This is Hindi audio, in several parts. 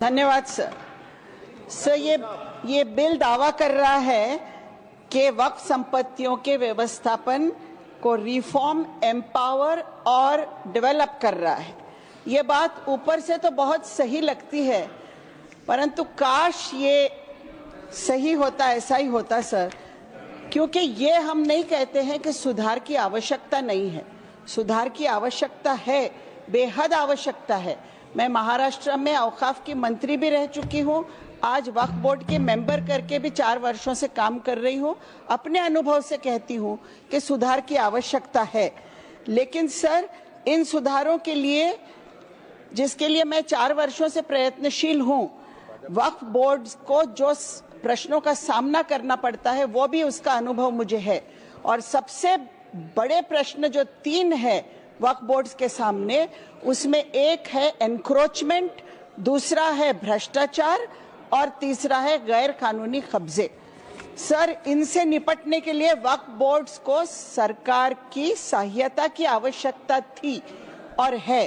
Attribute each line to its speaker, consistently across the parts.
Speaker 1: धन्यवाद सर। सर ये बिल दावा कर रहा है कि वक्फ संपत्तियों के व्यवस्थापन को रिफॉर्म, एम्पावर और डेवलप कर रहा है। ये बात ऊपर से तो बहुत सही लगती है, परंतु काश ये सही होता, ऐसा ही होता सर, क्योंकि ये हम नहीं कहते हैं कि सुधार की आवश्यकता नहीं है। सुधार की आवश्यकता है, बेहद आवश्यकता है। मैं महाराष्ट्र में औकाफ की मंत्री भी रह चुकी हूँ, आज वक्फ बोर्ड के मेंबर करके भी 4 वर्षों से काम कर रही हूँ। अपने अनुभव से कहती हूँ कि सुधार की आवश्यकता है, लेकिन सर इन सुधारों के लिए, जिसके लिए मैं 4 वर्षों से प्रयत्नशील हूँ, वक्फ बोर्ड को जो प्रश्नों का सामना करना पड़ता है वो भी उसका अनुभव मुझे है। और सबसे बड़े प्रश्न जो 3 है वक्फ बोर्ड्स के सामने, उसमें एक है एनक्रोचमेंट, दूसरा है भ्रष्टाचार और तीसरा है गैर कानूनी कब्जे। सर इनसे निपटने के लिए वक्फ बोर्ड्स को सरकार की सहायता की आवश्यकता थी और है,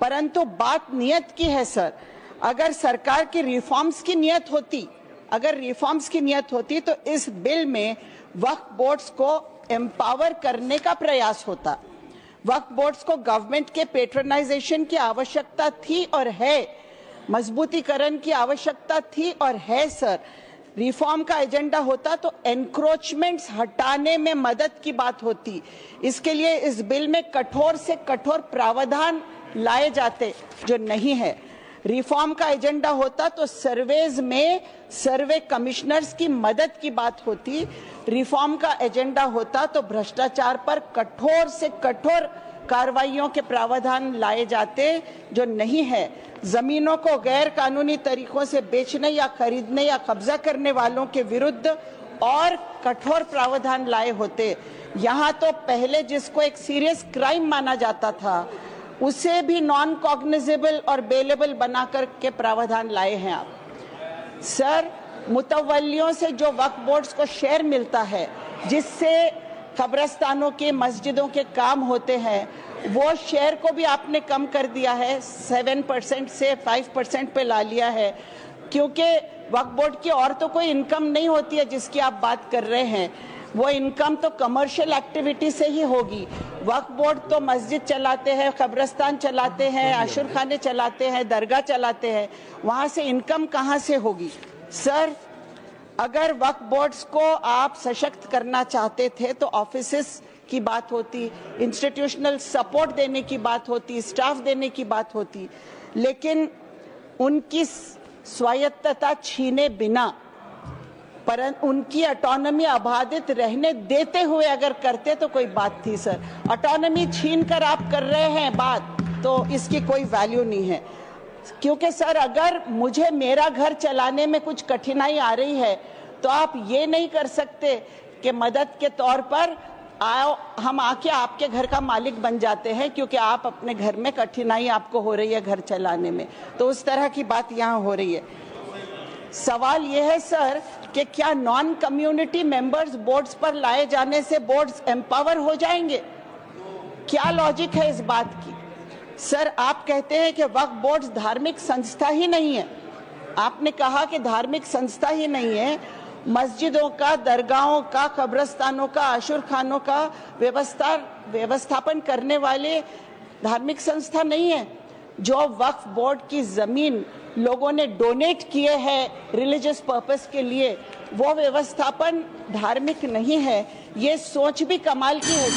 Speaker 1: परंतु बात नियत की है सर। अगर सरकार की रिफॉर्म्स की नियत होती तो इस बिल में वक्फ बोर्ड्स को एम्पावर करने का प्रयास होता। वक्फ बोर्ड्स को गवर्नमेंट के पेट्रोनाइजेशन की आवश्यकता थी और है, मजबूतीकरण की आवश्यकता थी और है सर। रिफॉर्म का एजेंडा होता तो एनक्रोचमेंट्स हटाने में मदद की बात होती। इसके लिए इस बिल में कठोर से कठोर प्रावधान लाए जाते, जो नहीं है। रिफॉर्म का एजेंडा होता तो सर्वेज में सर्वे कमिश्नर्स की मदद की बात होती। रिफॉर्म का एजेंडा होता तो भ्रष्टाचार पर कठोर से कठोर कार्रवाइयों के प्रावधान लाए जाते, जो नहीं है। जमीनों को गैर कानूनी तरीकों से बेचने या खरीदने या कब्जा करने वालों के विरुद्ध और कठोर प्रावधान लाए होते। यहाँ तो पहले जिसको एक सीरियस क्राइम माना जाता था, उसे भी नॉन कॉग्निजेबल और बेलेबल बना करके प्रावधान लाए हैं आप। सर मुतवल्लियों से जो वक्फ बोर्ड्स को शेयर मिलता है, जिससे कब्रस्तानों के, मस्जिदों के काम होते हैं, वो शेयर को भी आपने कम कर दिया है, 7% से 5% पे ला लिया है, क्योंकि वक्फ बोर्ड की और तो कोई इनकम नहीं होती है जिसकी आप बात कर रहे हैं। वो इनकम तो कमर्शियल एक्टिविटी से ही होगी। वक्फ बोर्ड तो मस्जिद चलाते हैं, कब्रस्तान चलाते हैं, आशुर खाने चलाते हैं, दरगाह चलाते हैं, वहाँ से इनकम कहाँ से होगी? सर अगर वक्फ बोर्ड्स को आप सशक्त करना चाहते थे तो ऑफिसेस की बात होती, इंस्टीट्यूशनल सपोर्ट देने की बात होती, स्टाफ देने की बात होती, लेकिन उनकी स्वायत्तता छीने बिना, परंतु उनकी ऑटोनॉमी अबाधित रहने देते हुए अगर करते तो कोई बात थी सर। ऑटोनॉमी छीन कर आप कर रहे हैं बात, तो इसकी कोई वैल्यू नहीं है। क्योंकि सर अगर मुझे मेरा घर चलाने में कुछ कठिनाई आ रही है तो आप ये नहीं कर सकते कि मदद के तौर पर आओ हम आके आपके घर का मालिक बन जाते हैं, क्योंकि आप अपने घर में कठिनाई आपको हो रही है घर चलाने में। तो उस तरह की बात यहाँ हो रही है। सवाल यह है सर कि क्या नॉन कम्युनिटी मेंबर्स बोर्ड्स पर लाए जाने से बोर्ड्स एम्पावर हो जाएंगे? क्या लॉजिक है इस बात की? सर आप कहते हैं कि वक्फ बोर्ड्स धार्मिक संस्था ही नहीं है। आपने कहा कि धार्मिक संस्था ही नहीं है, मस्जिदों का, दरगाहों का, कब्रस्तानों का, आशुर खानों का व्यवस्थापन करने वाले धार्मिक संस्था नहीं है। जो वक्फ बोर्ड की जमीन लोगों ने डोनेट किए हैं रिलीजियस पर्पस के लिए, वो व्यवस्थापन धार्मिक नहीं है। ये सोच भी कमाल की है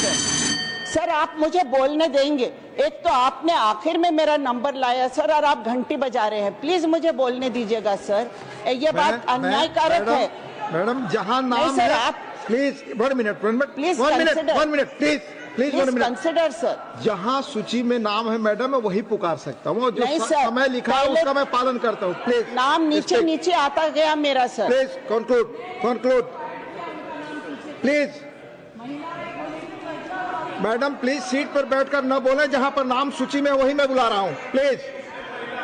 Speaker 1: सर। आप मुझे बोलने देंगे? एक तो आपने आखिर में मेरा नंबर लाया सर, और आप घंटी बजा रहे हैं। प्लीज मुझे बोलने दीजिएगा सर, ये बात अन्यायकारक है।
Speaker 2: मैडम जहां नाम
Speaker 1: सर
Speaker 2: है,
Speaker 1: आप
Speaker 2: please 1 minute please
Speaker 1: consider sir.
Speaker 2: जहां सूची में नाम है मैडम, मैं वही पुकार सकता हूँ। जो समय लिखा है उसका मैं पालन करता हूँ। प्लीज
Speaker 1: नाम नीचे आता गया मेरा sir.
Speaker 2: Please conclude please. Madam please seat पर बैठकर न बोले, जहां पर नाम सूची में वही मैं बुला रहा हूँ। प्लीज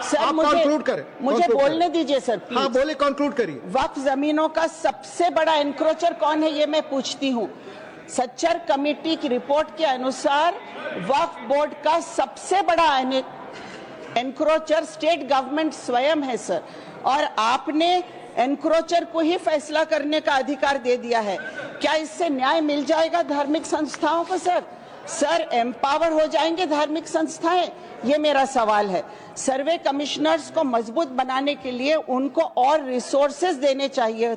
Speaker 1: सर
Speaker 2: आप कंक्लूड करें।
Speaker 1: मुझे बोलने दीजिए सर।
Speaker 2: हाँ बोलिए, कंक्लूड करिए।
Speaker 1: वक्फ जमीनों का सबसे बड़ा एनक्रोचर कौन है, ये मैं पूछती हूँ। सच्चर कमेटी की रिपोर्ट के अनुसार वक्फ बोर्ड का सबसे बड़ा एनक्रोचर स्टेट गवर्नमेंट स्वयं है सर, और आपने एनक्रोचर को ही फैसला करने का अधिकार दे दिया है। क्या इससे न्याय मिल जाएगा धार्मिक संस्थाओं को सर? सर, एम्पावर हो जाएंगे धार्मिक संस्थाएं? ये मेरा सवाल है। सर्वे कमिश्नर्स को मजबूत बनाने के लिए उनको और रिसोर्सेज देने चाहिए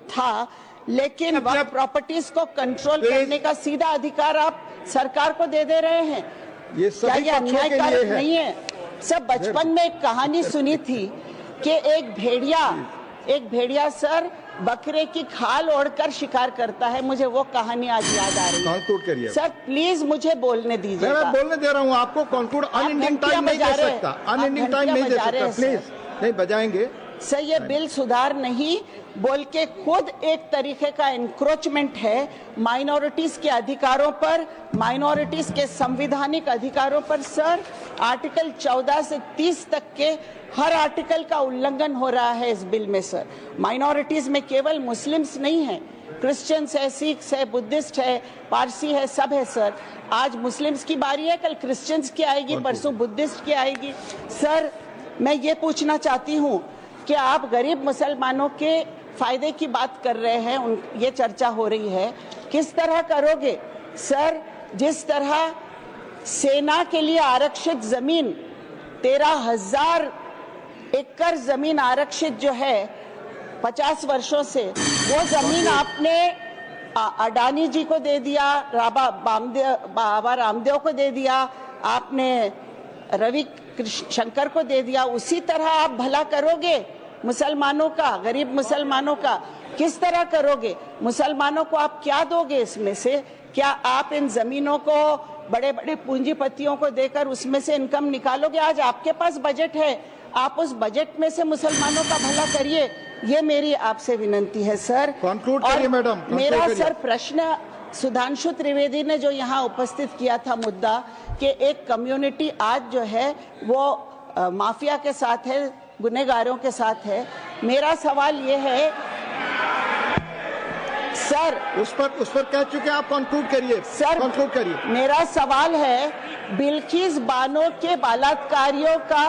Speaker 1: था, लेकिन वक्फ प्रॉपर्टीज को कंट्रोल करने का सीधा अधिकार आप सरकार को दे रहे हैं।
Speaker 2: ये
Speaker 1: क्या ये अन्यायकारक नहीं है? सब बचपन में एक कहानी सुनी थी कि एक भेड़िया सर बकरे की खाल ओढ़कर शिकार करता है। मुझे वो कहानी आज याद आ रही है। सर प्लीज मुझे बोलने दीजिए।
Speaker 2: मैं बोलने दे रहा हूँ आपको। कंक्लूड अनएंडिंग टाइम नहीं दे सकता, अनएंडिंग टाइम नहीं दे सकता, प्लीज नहीं बजाएंगे
Speaker 1: सर। ये बिल सुधार नहीं बोल के खुद एक तरीके का एनक्रोचमेंट है माइनॉरिटीज के अधिकारों पर, माइनॉरिटीज के संवैधानिक अधिकारों पर। सर, आर्टिकल 14 से 30 तक के हर आर्टिकल का उल्लंघन हो रहा है इस बिल में सर। माइनॉरिटीज में केवल मुस्लिम्स नहीं है, क्रिश्चियंस है, सिख्स है, बुद्धिस्ट है, पारसी है, सब है सर। आज मुस्लिम्स की बारी है, कल क्रिश्चियंस की आएगी, परसों बुद्धिस्ट की आएगी। सर, मैं ये पूछना चाहती हूँ कि आप गरीब मुसलमानों के फायदे की बात कर रहे हैं, ये चर्चा हो रही है, किस तरह करोगे सर? जिस तरह सेना के लिए आरक्षित जमीन 13,000 एकड़ जमीन आरक्षित जो है 50 वर्षों से, वो जमीन आपने अडानी जी को दे दिया, बाबा रामदेव को दे दिया, आपने रवि शंकर को दे दिया। उसी तरह आप भला करोगे मुसलमानों का, गरीब मुसलमानों का? किस तरह करोगे? मुसलमानों को आप क्या दोगे इसमें से? क्या आप इन जमीनों को बड़े बड़े पूंजीपतियों को देकर उसमें से इनकम निकालोगे? आज आपके पास बजट है, आप उस बजट में से मुसलमानों का भला करिए। ये मेरी आपसे विनंती है सर।
Speaker 2: कंक्लूड करिए मैडम।
Speaker 1: मेरा सर प्रश्न सुधांशु त्रिवेदी ने जो यहाँ उपस्थित किया था मुद्दा कि एक कम्युनिटी आज जो है वो माफिया के साथ है, गुनहगारों के साथ है। मेरा सवाल ये है सर,
Speaker 2: उस पर कह चुके आप, कंक्लूड करिए सर, कंक्लूड करिए।
Speaker 1: मेरा सवाल है, बिल्किस बानो के बलात्कारियों का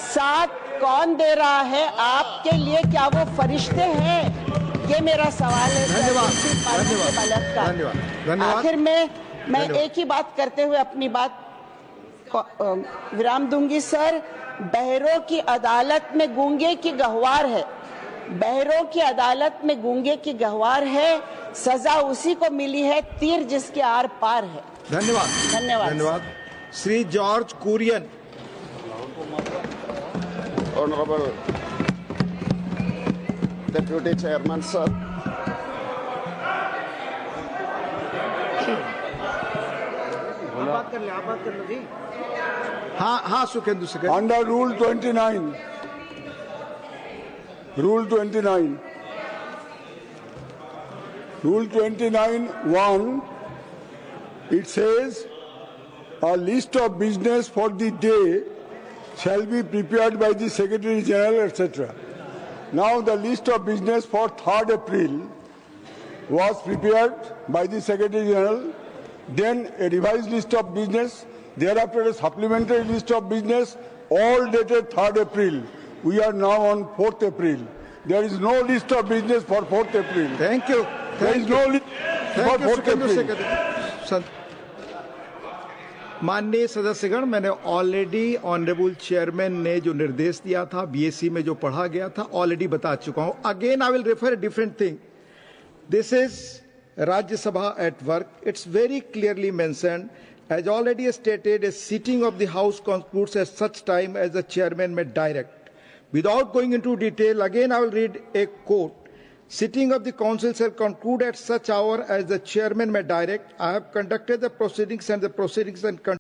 Speaker 1: साथ कौन दे रहा है आपके लिए? क्या वो फरिश्ते हैं? ये मेरा सवाल है।
Speaker 2: धन्यवाद।
Speaker 1: आखिर में मैं एक ही बात करते हुए अपनी बात विराम दूंगी सर। बहरों की अदालत में गूंगे की गहवार है, बहरों की अदालत में गूंगे की गहवार है, सजा उसी को मिली है तीर जिसके आर पार है।
Speaker 2: धन्यवाद।
Speaker 1: धन्यवाद।
Speaker 2: धन्यवाद। Shri George Kurien.
Speaker 3: Honorable Deputy Chairman, sir.
Speaker 2: बात कर लो जी। हाँ सुखेंदु से।
Speaker 4: Under Rule 29, Rule 29, Rule 29(1), it says a list of business for the day shall be prepared by the Secretary General, etc. Now the list of business for 3rd April was prepared by the Secretary General, then a revised list of business, thereafter a supplementary list of business, all dated 3rd April. We are now on 4th April. There is no list of business for 4th April.
Speaker 2: Thank you.
Speaker 4: There is no list for 4th April.
Speaker 2: माननीय सदस्यगण, मैंने ऑलरेडी ऑनरेबल चेयरमैन ने जो निर्देश दिया था, बीएससी में जो पढ़ा गया था, ऑलरेडी बता चुका हूं। Again I will refer different thing. This is Rajya Sabha at work. It's very clearly mentioned, as already stated, a sitting of the House concludes at such time as the chairman may direct. Without going into detail, again I will read a quote. Sitting of the council shall conclude at such hour as the chairman may direct. I have conducted the proceedings and